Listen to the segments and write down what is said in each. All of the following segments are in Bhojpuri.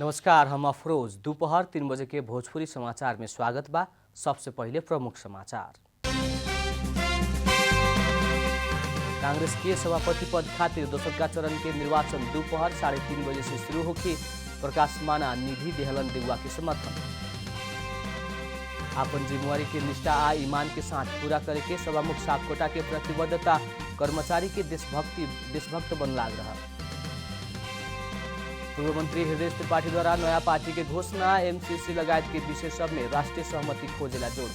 नमस्कार, हम अफरोज। दोपहर 3 बजे के भोजपुरी समाचार में स्वागत बा। सबसे पहले प्रमुख समाचार। कांग्रेस के सभापति पद खातिर दोसरका चरण के निर्वाचन दोपहर 3:30 बजे से शुरू होगी। प्रकाश माना निधि देहलन देउवा के समर्थन। अपन जिम्मेवारी के निष्ठा आ ईमान के साथ पूरा करे के सभामुख सापकोटा के प्रतिबद्धता। कर्मचारी के देशभक्त बनलाग रहा। पूर्व मंत्री हृदय त्रिपाठी द्वारा नया पार्टी के घोषणा। एमसीसी लगायत के विषय सब में राष्ट्रीय सहमति खोजेला जोड़।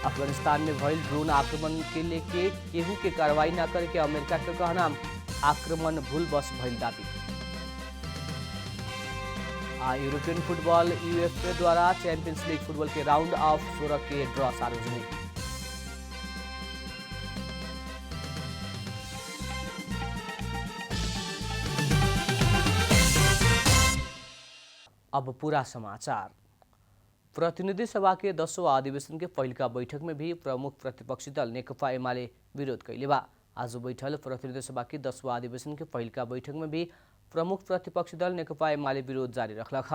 अफगानिस्तान में भइल ड्रोन आक्रमण के लेके केहू के कार्रवाई न करे के अमेरिका के कहना। आक्रमण भूलवश भइल दाबी। यूरोपियन फुटबॉल यूएफए द्वारा चैंपियंस लीग फुटबॉल के राउंड ऑफ 16 के ड्रॉ सार्वजनिक। अब पूरा समाचार। प्रतिनिधि सभा के 10वां अधिवेशन के पहिलका बैठक में भी प्रमुख प्रतिपक्षी दल नेकपा एमाले विरोध कैले बा। आज बैठल प्रतिनिधि सभा के 10वां अधिवेशन के पहिलका बैठक में भी प्रमुख प्रतिपक्षी दल नेकपा एमाले विरोध जारी रखलक।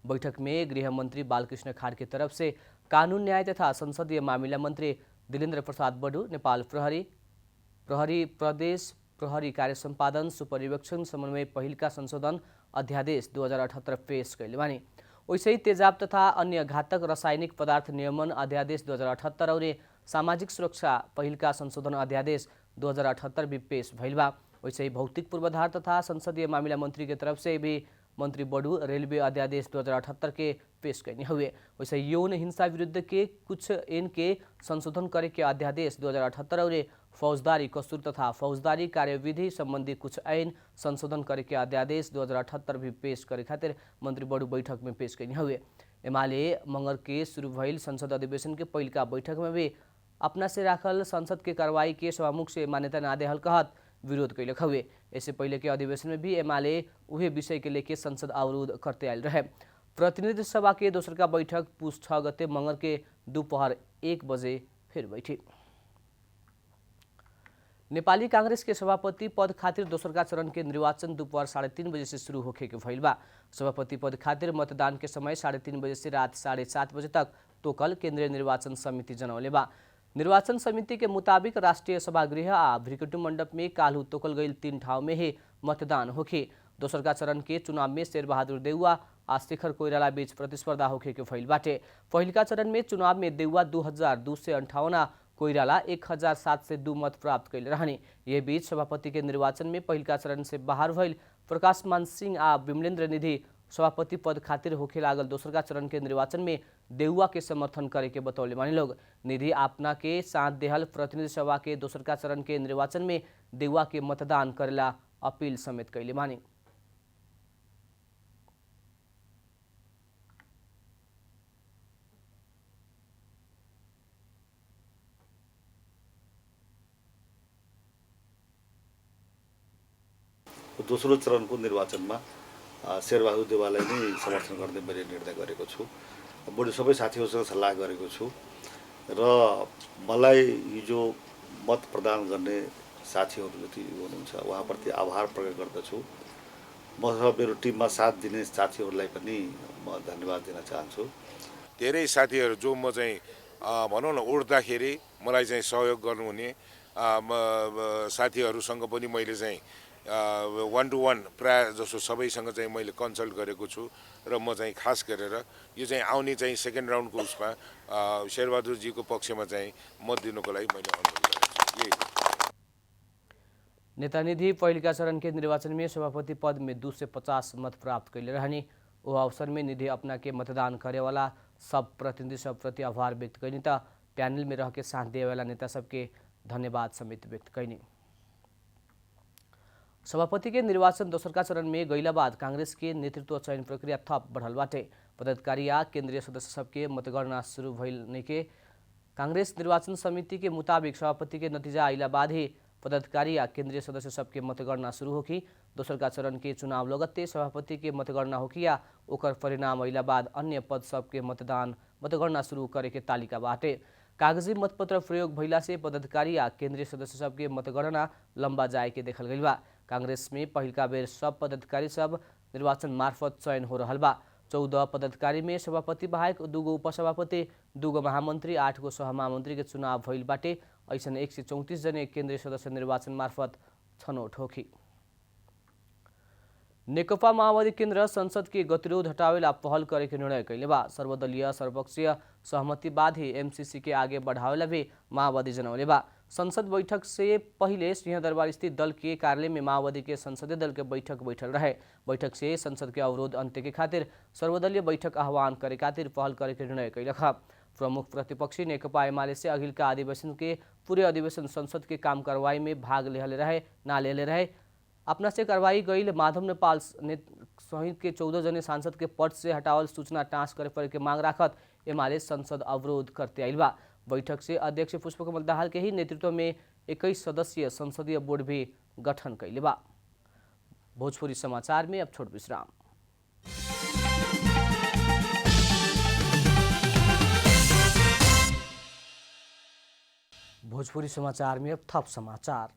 बैठक में गृह मंत्री बालकृष्ण खाड़ के तरफ से कानून न्याय तथा संसदीय मामिला मंत्री दिलेन्द्र प्रसाद बडू, नेपाल प्रहरी प्रदेश प्रहरी कार्य सम्पादन सुपरिवेक्षण समन्वय पहिलका संशोधन अध्यादेश 2078 पेश कैले बानी। वैसे ही तेजाब तथा अन्य घातक रासायनिक पदार्थ नियमन अध्यादेश 2078 और सामाजिक सुरक्षा पहिलका संशोधन अध्यादेश 2078 भी पेश भइल बा। वैसे ही भौतिक पूर्वाधार तथा संसदीय मामिला मंत्री के तरफ से भी मंत्री बडू रेलवे अध्यादेश 2078 के पेश करने हुए। वैसे यौन हिंसा विरुद्ध के कुछ एन के संशोधन करे के अध्यादेश 2078 और फौजदारी कसूर तथा फौजदारी कार्यविधि संबंधी कुछ ऐन संशोधन करे के अध्यादेश 2078 भी पेश करे खातिर मंत्री बडू बैठक में पेश करने हुए। एमाले मंगर के शुरू भइल संसद अधिवेशन के पहिलका बैठक में भी अपना से राखल संसद के कार्रवाई के सभामुख से मान्यता ना देहल कहत विरोध कैलक हुए। इससे पहले के अधिवेशन में भी एमाले उहे विषय के लेके संसद अवरोध करते आयल रहे। प्रतिनिधि सभा के दोसरका बैठक पुस 6 गते मंगर के दोपहर 1 बजे फिर बैठी। नेपाली कांग्रेस के सभापति पद खातिर दोसरका चरण के निर्वाचन दोपहर 3:30 बजे से शुरू होखे के भइल बा। सभापति पद खातिर मतदान के समय 3:30 बजे से रात 7:30 बजे तक तोकल केंद्रीय निर्वाचन समिति जनौले बा। निर्वाचन समिति के मुताबिक राष्ट्रीय सभागृह आ भ्रिकुटी मंडप में काल्हू तोकल गई 3 ठाव में ही मतदान होखे। दोसरका चरण के चुनाव में शेरबहादुर देउवा आ शेखर कोइराला बीच प्रतिस्पर्धा होखे के भइल बाटे। पहिलका चरण में चुनाव में देउवा 2258, कोइराला 1702 मत प्राप्त कैले रहने। यह बीच सभापति के निर्वाचन में पहिलका चरण से बाहर भइल प्रकाश मान सिंह आ विमलेन्द्र निधि सभापति पद खातिर होखे लागल दोसरका चरण के निर्वाचन में देउवा के समर्थन करे के बतौले मानी लोग। निधि अपना के साथ देहल प्रतिनिधि सभा के दोसरका चरण के निर्वाचन में देउवा के मतदान करेला अपील समेत कैले मानी। दोस्रो चरणको निर्वाचनमा शेरबहादुर देउवालाई नै समर्थन गर्ने मैले निर्णय गरेको छु। बरु सबै साथीहरूसँग सल्लाह गरेको छु र मलाई हिजो मत प्रदान गर्ने साथीहरू जति हुनुहुन्छ उहाँप्रति आभार प्रकट गर्दछु। म मेरो टिममा साथ दिने साथीहरूलाई पनि म धन्यवाद दिन चाहन्छु। धेरै साथीहरू जो म चाहिँ भनौँ न उड्दाखेरि मलाई चाहिँ सहयोग गर्नुहुने साथीहरूसँग पनि मैले चाहिँ 1-to-1 प्राय जसो सबैसँग चाहिँ मैले कन्सल्ट गरेको छु र म चाहिँ खास गरेर यो चाहिँ आउने चाहिँ सेकेन्ड राउन्डको उसमा शेरबहादुरजीको पक्षमा चाहिँ मत दिनुको लागि मैले अनुरोध गरेको छु। नेता निधि पहिलका चरण के निर्वाचन में सभापति पद में 250 मत प्राप्त कैले रहने। वो अवसर में निधि अपना के मतदान करे वाला सब प्रतिनिधि सब प्रति आभार व्यक्त कैनी त पैनल में रह के साथ दे वाला नेता सबके धन्यवाद समेत व्यक्त कैनी। सभापति के निर्वाचन दोसरका चरण में गइला बाद कांग्रेस के नेतृत्व चयन प्रक्रिया थप बढ़ल बाटे। पदाधिकारी या केंद्रीय सदस्य सबके मतगणना शुरू भइल नइके कांग्रेस निर्वाचन समिति के मुताबिक सभापति के नतीजा आइला बाद ही पदाधिकारी या केंद्रीय सदस्य सबके मतगणना शुरू होगी। दोसरका चरण के चुनाव लगत्ते सभापति के मतगणना होगी या ओकर परिणाम अइला बाद अन्य पद सबके मतगणना शुरू करे के तालिका बाटे। कागजी मतपत्र प्रयोग भइला से पदाधिकारी या केंद्रीय सदस्य सबके मतगणना लंबा जाए के देखल गइल बा। कांग्रेस में पहिलका बेर सब पदाधिकारी सब निर्वाचन मार्फत चयन हो रहल बा। 14 पदाधिकारी में सभापति बाहेक 2 उपसभापति, 2 महामंत्री, 8 सहमहामंत्री के चुनाव भइल बाटे। ऐसन 134 जने केंद्रीय सदस्य निर्वाचन मार्फत छनौट होखी। नेकपा माओवादी केन्द्र संसद के गतिरोध हटावेला पहल करे के निर्णय कैले बा। सर्वदलीय सर्वपक्षीय सहमति बाद ही एमसीसी के आगे बढ़ावेला भी माओवादी जनौले बा। संसद बैठक से पहले सिंहदरबार स्थित दल के कार्यालय में माओवादी के संसदीय दल के बैठक बैठल रहे। बैठक से संसद के अवरोध अंत्य के खातिर सर्वदलीय बैठक आह्वान करे खातिर पहल करे के निर्णय कैलक। प्रमुख प्रतिपक्षी नेकपा एमाले से अघिल का अधिवेशन के पूरे अधिवेशन संसद के काम कार्रवाई में भाग लेहले रहे। अपना से कार्रवाई गईल माधव नेपाल सहित के 14 जने सांसद के पद से हटावल सूचना टाँस करे पड़े के मांग राखत एमाले संसद अवरोध करते आइल बा। बैठक से अध्यक्ष पुष्पकमल दाहाल के ही नेतृत्व में 21 सदस्यीय संसदीय बोर्ड भी गठन कैले बा। भोजपुरी समाचार में अब छोट विश्राम। भोजपुरी समाचार में अब थप समाचार।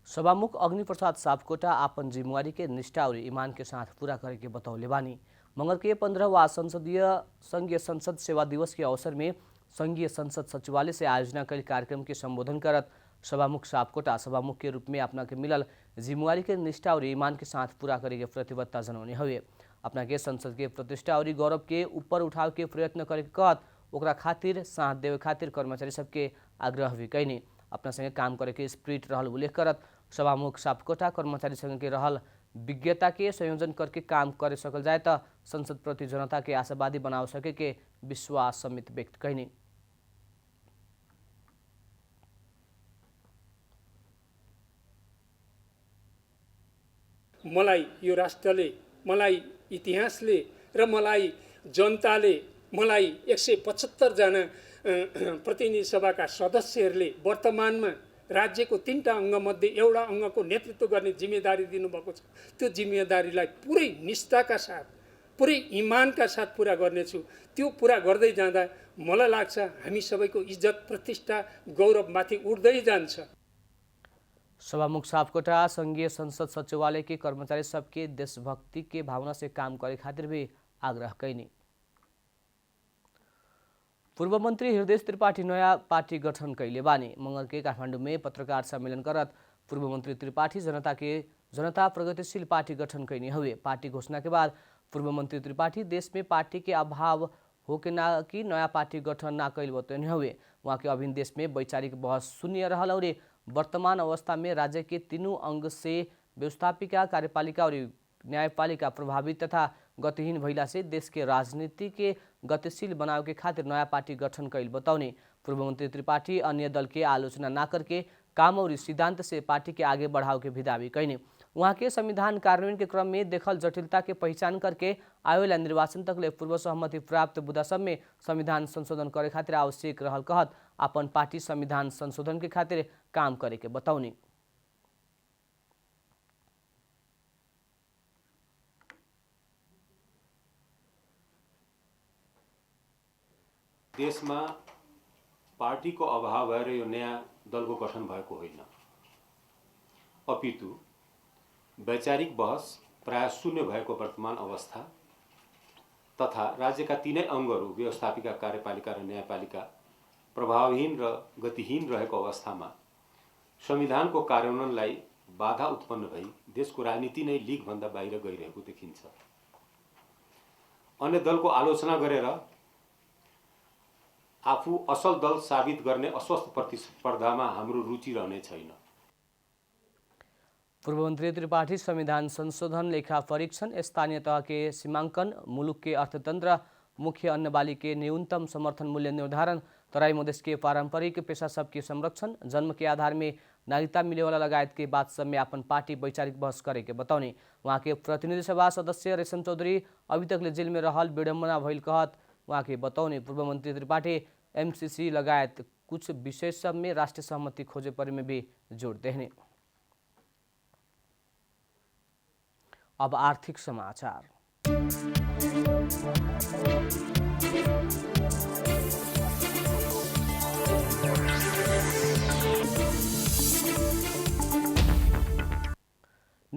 सभामुख अग्निप्रसाद सापकोटा आपन जिम्मेवारी के निष्ठा और ईमान के साथ पूरा करे के बतौले बानी। मंगल के 15वां संघीय संसद सेवा दिवस के अवसर में संघीय संसद सचिवालय से आयोजना कल कार्यक्रम के संबोधन करत सभामुख सापकोटा सभामुख के रूप में अपना के मिलल जिम्मेवारी के निष्ठा और ईमान के साथ पूरा करे के प्रतिबद्धता जनौने हुए। अपना के संसद के प्रतिष्ठा और गौरव के ऊपर उठाव के प्रयत्न करे के कहत ओकरा खातिर साथ देवे खातिर कर्मचारी सबके आग्रह भी कैनी। अपना संगे काम करे के स्पिरिट रहल उल्लेख करत सभामुख सापकोटा कर्मचारी संघ के रहल विज्ञता के संयोजन करके काम करे सकल जाए तो संसद प्रति जनता के आशावादी बनाव सके के विश्वास समित व्यक्त कैनी। मलाई यो राष्ट्रले, मलाई इतिहासले र मलाई जनताले, मलाई 175 जना प्रतिनिधि सभाका सदस्यहरूले वर्तमानमा राज्यको 3टा अङ्गमध्ये एउटा अङ्गको नेतृत्व गर्ने जिम्मेदारी दिनुभएको छ। त्यो जिम्मेदारीलाई पुरै निष्ठाका साथ, पुरै इमानका साथ पूरा गर्नेछु। त्यो पूरा गर्दै जाँदा मलाई लाग्छ हामी सबैको इज्जत, प्रतिष्ठा, गौरवमाथि उठ्दै जान्छ। सभामुख सापकोटा संघीय संसद सचिवालय के कर्मचारी सबके देशभक्ति के भावना से काम करे खातिर भी आग्रह कैनी। पूर्व मंत्री हृदय त्रिपाठी नया पार्टी गठन कैले बानी। मंगल के काठमाडौँ में पत्रकार सम्मेलन करत पूर्व मंत्री त्रिपाठी जनता प्रगतिशील पार्टी गठन कैनी हुए। पार्टी घोषणा के बाद पूर्व मंत्री त्रिपाठी देश में पार्टी के अभाव हो के ना कि नया पार्टी गठन ना कैल बतौने हुए। वहाँ के अभिन्न देश में वैचारिक बहस शून्य रहल और वर्तमान अवस्था में राज्य के तीनों अंग से व्यवस्थापिका, कार्यपालिका और न्यायपालिका प्रभावित तथा गतिहीन भइला से देश के राजनीति के गतिशील बनाव के खातिर नया पार्टी गठन कैल बतौने पूर्व मंत्री त्रिपाठी अन्य दल के आलोचना ना करके काम और सिद्धांत से पार्टी के आगे बढ़ाव के भी दावी कैने। वहाँ के संविधान कार्यान्वयन के क्रम में देखल जटिलता के पहचान करके आयोला निर्वाचन तक ले पूर्व सहमति प्राप्त मुद्दा सब में संविधान संशोधन करे खातिर आवश्यक रहल कहत अपन पार्टी संविधान संशोधन के खातिर काम करे के बतौनी। देशमा पार्टीको अभाव भएर यो नयाँ दलको गठन भएको होइन, अपितु वैचारिक बहस प्राय शून्य भएको वर्तमान अवस्था तथा राज्यका तीनै अङ्गहरू व्यवस्थापिका, कार्यपालिका र न्यायपालिका प्रभावहीन र गतिहीन रहेको अवस्थामा संविधानको कार्यान्वयनलाई बाधा उत्पन्न भई देशको राजनीति नै लिगभन्दा बाहिर गइरहेको देखिन्छ। अन्य दलको आलोचना गरेर आफू असल दल साबित गर्ने अस्वस्थ प्रतिस्पर्धामा हाम्रो रुचि रहने छैन। पूर्व मंत्री त्रिपाठी संविधान संशोधन, लेखा परीक्षण, स्थानीय तह के सीमांकन, मुलुक के अर्थतंत्र, मुख्य अन्न बाली के न्यूनतम समर्थन मूल्य निर्धारण, तराई मधेश के पारंपरिक पेशा सब के संरक्षण, जन्म के आधार में नागरिकता मिले वाला लगायत के बात सब में अपन पार्टी वैचारिक बहस करे के बतौने। वहाँ के प्रतिनिधि सभा सदस्य रेशम चौधरी अभी तक जेल में रहल विडम्बना भइल कहत वहाँ के बतौने। पूर्व मंत्री त्रिपाठी एमसीसी लगायत कुछ विषय सब में राष्ट्रीय सहमति खोजे पर में भी जोड़ देने। अब आर्थिक समाचार।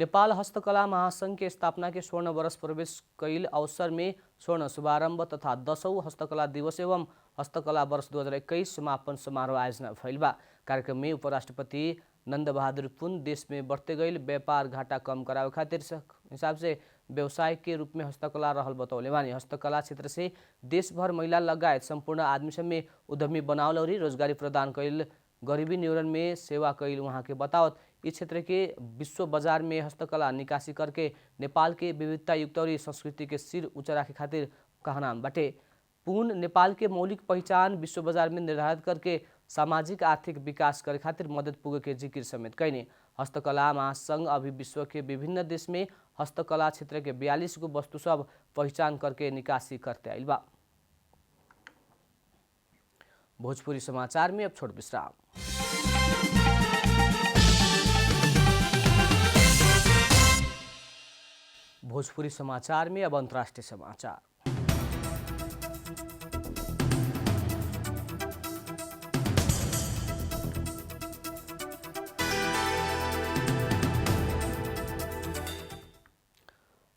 नेपाल हस्तकला महासंघ के स्थापना के स्वर्ण वर्ष प्रवेश कैल अवसर में स्वर्ण शुभारंभ तथा 10औं हस्तकला दिवस एवं हस्तकला वर्ष 2021 समापन समारोह आयोजना भइल बा। कार्यक्रम में उपराष्ट्रपति नंद बहादुर पुन देश में बढ़ते गई व्यापार घाटा कम करावे खातिर हिसाब से व्यवसाय के रूप में हस्तकला रहल बतौले बानी। हस्तकला क्षेत्र से देश भर महिला लगायत संपूर्ण आदमी सब में उद्यमी बनावल और रोजगारी प्रदान कैल गरीबी निवारण में सेवा कैल वहाँ के बतावत इस क्षेत्र के विश्व बाजार में हस्तकला निकासी करके नेपाल के विविधता युक्त और संस्कृति के सिर ऊंचा राखे खातिर कहनाम बाटे। पुन नेपाल के मौलिक पहचान विश्व बाजार में निर्धारित करके सामाजिक आर्थिक विकास करे खातिर मदद पुगे के जिक्र समेत कैने। हस्तकला महासंघ अभी विश्व के विभिन्न देश में हस्तकला क्षेत्र के 42 गो वस्तु सब पहचान करके निकासी करते आइल बा। भोजपुरी समाचार में अब छोट विश्राम। भोजपुरी समाचार में अब अंतर्राष्ट्रीय समाचार।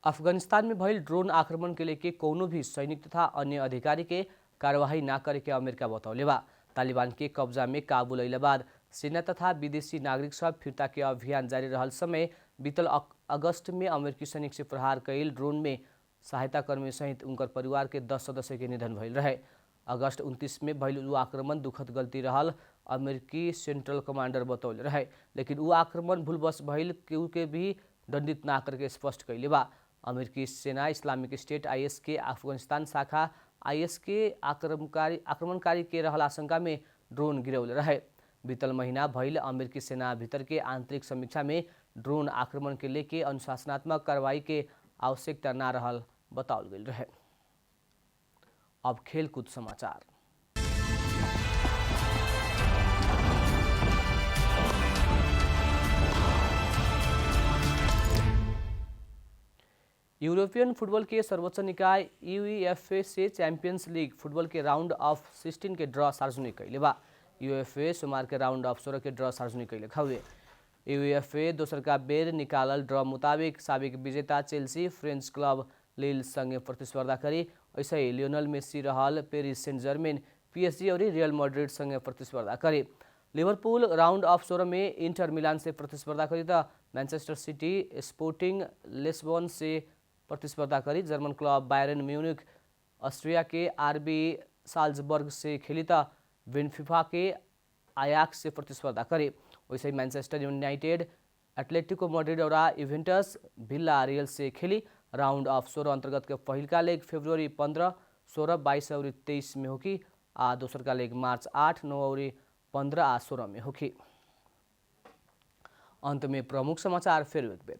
अफगानिस्तान में भइल ड्रोन आक्रमण के लेके कोनो भी सैनिक तथा अन्य अधिकारी के कार्यवाही ना करे के अमेरिका बतौले बा। तालिबान के कब्जा में काबुल अइला बाद सेना तथा विदेशी नागरिक सब फिर्ता के अभियान जारी रहल समय बीतल अगस्त में अमेरिकी सैनिक से प्रहार कैल ड्रोन में सहायता कर्मी सहित उनकर परिवार के 10 सदस्य के निधन भइल रहे। अगस्त 29 में भइल उ आक्रमण दुखद गलती रहल अमेरिकी सेंट्रल कमांडर बतौले रहे, लेकिन उ आक्रमण भूलवश भइल केहू के भी दंडित ना करके स्पष्ट कैले बा। अमेरिकी सेना इस्लामिक स्टेट आईएस के अफगानिस्तान शाखा आईएस के आक्रमणकारी के रहल आशंका में ड्रोन गिरौले रहे। बीतल महीना भइल अमेरिकी सेना भीतर के आंतरिक समीक्षा में ड्रोन आक्रमण के लेके अनुशासनात्मक कार्रवाई के आवश्यकता ना रहल बताओल गई रहे। अब खेलकूद समाचार। यूरोपियन फुटबॉल के सर्वोच्च निकाय यूईएफए से चैंपियंस लीग फुटबॉल के राउंड ऑफ 16 के ड्रॉ सार्वजनिक कैले बा। यूएफए सोमवार के राउंड ऑफ 16 के ड्रॉ सार्वजनिक कैले हुए। यूएफए दोसर का बेर निकालल ड्रॉ मुताबिक साबिक विजेता चेल्सी फ्रेंच क्लब लील संगे प्रतिस्पर्धा करी। ऐसे ही लियोनल मेसी रहल पेरिस सेंट जर्मेन पीएसजी और रियल मैड्रिड संगे प्रतिस्पर्धा करी। लिवरपूल राउंड ऑफ 16 में इंटर मिलान से प्रतिस्पर्धा करी तो मैनचेस्टर सिटी स्पोर्टिंग लिस्बन से प्रतिस्पर्धा करी। German club Byron Munich Austria के आरबी साल्जबर्ग से खेली तो बेनफिका के आयाक्स से प्रतिस्पर्धा करे। वैसे ही मैनचेस्टर यूनाइटेड एटलेटिको मैड्रिड और यूवेंटस विला रियल से खेली। राउंड ऑफ 16 अंतर्गत के पहिलका लेग फरवरी 15, 16, 22 और 23 में होगी आ दोसर का लेग मार्च 8, 9 और 15 आ 16 में होगी। अंत में प्रमुख समाचार फिर एक बेर।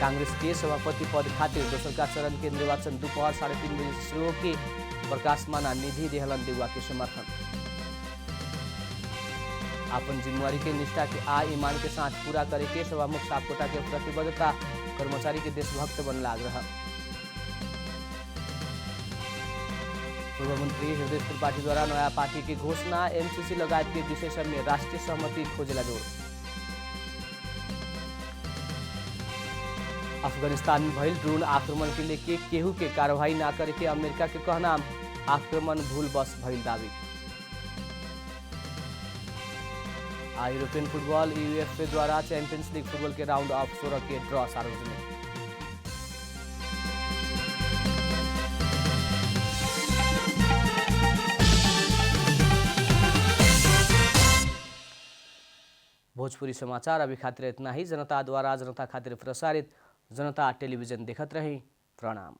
कांग्रेस के सभापति पद खातिर दोसर का चरण के निर्वाचन दोपहर 3:30 बजे शुरू की। प्रकाश माना निधि देहलन देउवा के समर्थन। अपन जिम्मेवारी के निष्ठा के ईमान के साथ पूरा करे के सभामुख सापकोटा के प्रतिबद्धता। कर्मचारी के देशभक्त बनला आग्रह। पूर्व मंत्री हृदय त्रिपाठी द्वारा नया पार्टी की घोषणा। एमसीसी लगायत के विषय सब में राष्ट्रीय सहमति खोजेला जोड़। अफगानिस्तान में भइल ड्रोन आक्रमण के लेके केहू के कार्रवाई ना करे के अमेरिका के कहना। आक्रमण भूलवश भइल दावी। यूरोपियन फुटबॉल यूएफए द्वारा चैंपियंस लीग फुटबॉल के राउंड ऑफ 16 के ड्रॉ सार्वजनिक। भोजपुरी समाचार अभी खातिर इतना ही। जनता द्वारा जनता खातिर प्रसारित जनता टेलीविजन देखत रही। प्रणाम।